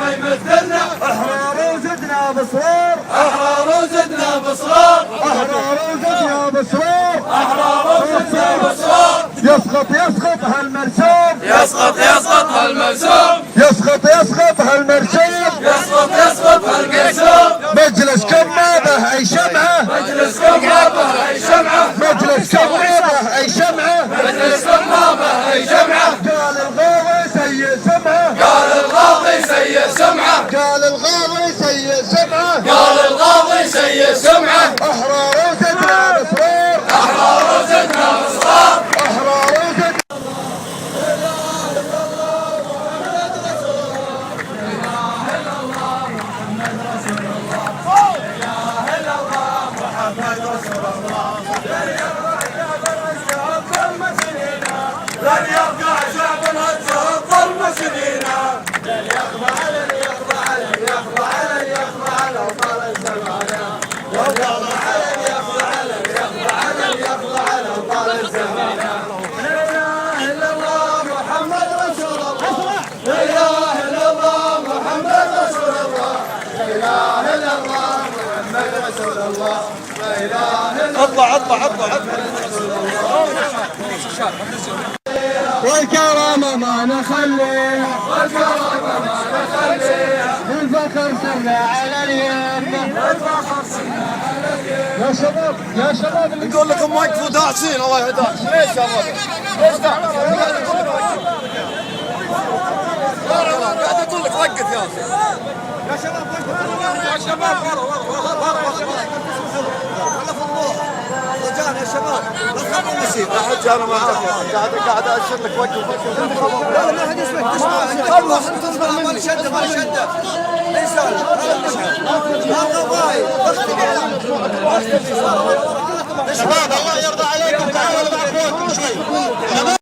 ما يمثلنا. احرار وزدنا بصرار، احرار وزدنا بصرار، احرار وزدنا بصرار، احرار وزدنا بصرار. يسقط يسقط هالمرسوم، يسقط يسقط هالمرسوم، يسقط يسقط هالمرسوم، يسقط يسقط هالمرسوم. مجلسكم ما به اي شمعه، مجلسكم ما به اي شمعه، مجلسكم ما به اي شمعه، مجلسكم ما به اي جمعه. قال الغاوي سيء سمعه، قال الغاضي سيء سمعه، قال الغاوي سيء سمعه، قال الغاضي سيء سمعه. احرار وزدنا بصرار، احرار وزدنا بصرار، احرار وزدنا. لن يبقى شعبنا الظلم سنينا. لن يخضع لن يخضع لن يخضع لن يخضع لو طال الزمان. لو يخضع لن يخضع لن يخضع لن يخضع لو طال الزمان. لا اله الا الله محمد رسول الله. لا اله الا الله محمد رسول الله. لا اله الا الله محمد رسول الله. لا اله الا الله. اطلع والكرامة ما نخليها، والكرامة ما نخليها، الفخر سرنا على اليد، الفخر سرنا على اليد. يا شباب يا شباب يقول لكم وقفوا داعسين الله يهداك. ليش يا رجل؟ ليش داعسين؟ قاعد يقول لك وقف يا اخي. يا شباب وقفوا يا شباب. ورا يا شباب. خلف الضوء. رجال يا شباب لا تخافوا نسيب. يا حجي انا معاك قاعد اشر لك وقف. لا ما حد يسمعك تسمع. خلص انت تصبر مني. شده ما شده. انسان هذا ضايع. شباب الله يرضى عليكم تعالوا مع اخوانكم شوي.